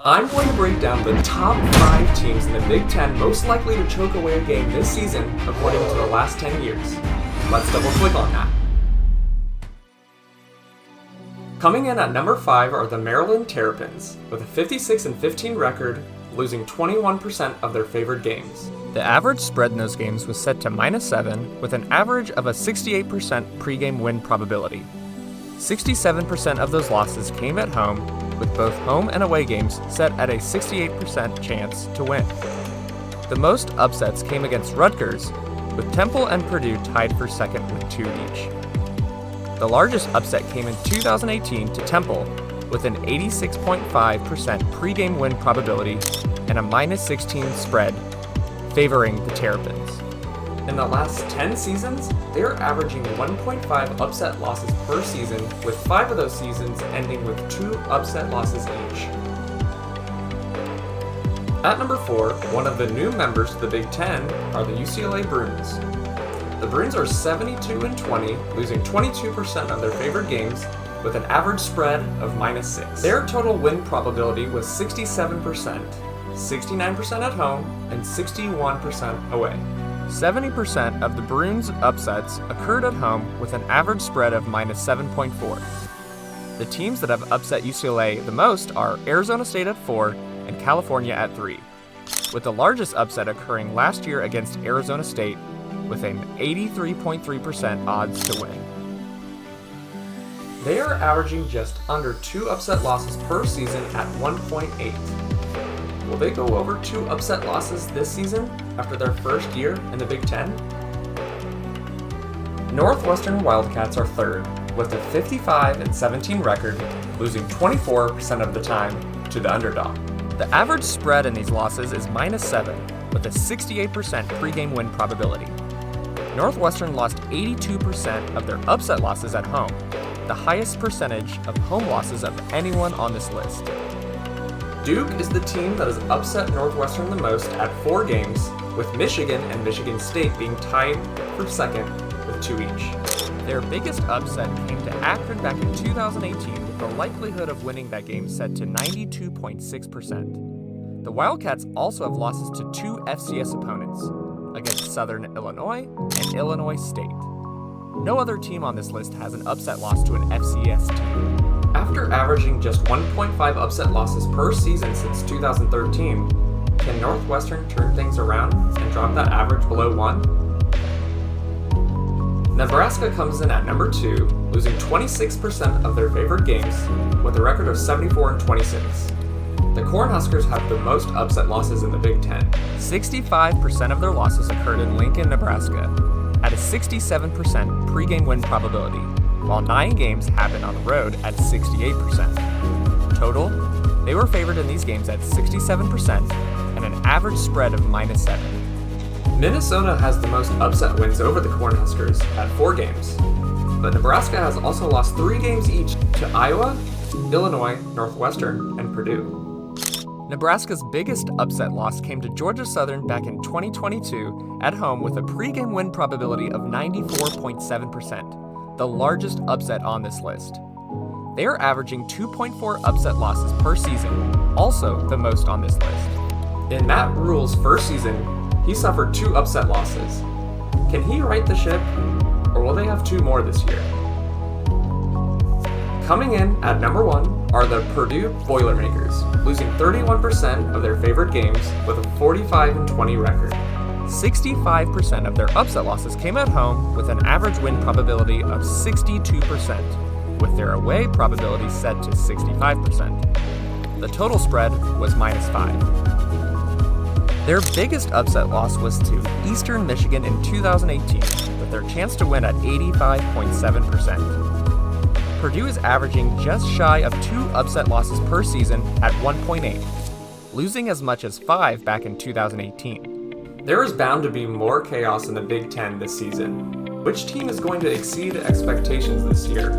I'm going to break down the top 5 teams in the Big Ten most likely to choke away a game this season according to the last 10 years. Let's double click on that. Coming in at number 5 are the Maryland Terrapins, with a 56-15 record, losing 21% of their favored games. The average spread in those games was set to -7, with an average of a 68% pregame win probability. 67% of those losses came at home, with both home and away games set at a 68% chance to win. The most upsets came against Rutgers, with Temple and Purdue tied for second with 2 each. The largest upset came in 2018 to Temple, with an 86.5% pregame win probability and a -16 spread, favoring the Terrapins. In the last 10 seasons, they are averaging 1.5 upset losses per season, with 5 of those seasons ending with 2 upset losses each. At number 4, one of the new members to the Big Ten are the UCLA Bruins. The Bruins are 72-20, losing 22% of their favored games, with an average spread of -6. Their total win probability was 67%, 69% at home, and 61% away. 70% of the Bruins' upsets occurred at home with an average spread of -7.4. The teams that have upset UCLA the most are Arizona State at 4 and California at 3, with the largest upset occurring last year against Arizona State with an 83.3% odds to win. They are averaging just under 2 upset losses per season at 1.8. Will they go over 2 upset losses this season after their first year in the Big Ten? Northwestern Wildcats are third, with a 55-17 record, losing 24% of the time to the underdog. The average spread in these losses is -7, with a 68% pregame win probability. Northwestern lost 82% of their upset losses at home, the highest percentage of home losses of anyone on this list. Duke is the team that has upset Northwestern the most at 4 games, with Michigan and Michigan State being tied for second with 2 each. Their biggest upset came to Akron back in 2018, with the likelihood of winning that game set to 92.6%. The Wildcats also have losses to 2 FCS opponents, against Southern Illinois and Illinois State. No other team on this list has an upset loss to an FCS team. After averaging just 1.5 upset losses per season since 2013, can Northwestern turn things around and drop that average below 1? Nebraska comes in at number 2, losing 26% of their favored games, with a record of 74-26. The Cornhuskers have the most upset losses in the Big Ten. 65% of their losses occurred in Lincoln, Nebraska, at a 67% pregame win probability, while 9 games happened on the road at 68%. Total, they were favored in these games at 67% and an average spread of -7. Minnesota has the most upset wins over the Cornhuskers at 4 games, but Nebraska has also lost 3 games each to Iowa, Illinois, Northwestern, and Purdue. Nebraska's biggest upset loss came to Georgia Southern back in 2022 at home with a pregame win probability of 94.7%, the largest upset on this list. They are averaging 2.4 upset losses per season, also the most on this list. In Matt Rhule's first season, he suffered 2 upset losses. Can he right the ship, or will they have 2 more this year? Coming in at number 1 are the Purdue Boilermakers, losing 31% of their favored games with a 45-20 record. 65% of their upset losses came at home with an average win probability of 62%, with their away probability set to 65%. The total spread was -5. Their biggest upset loss was to Eastern Michigan in 2018, with their chance to win at 85.7%. Purdue is averaging just shy of 2 upset losses per season at 1.8, losing as much as 5 back in 2018. There is bound to be more chaos in the Big Ten this season. Which team is going to exceed expectations this year?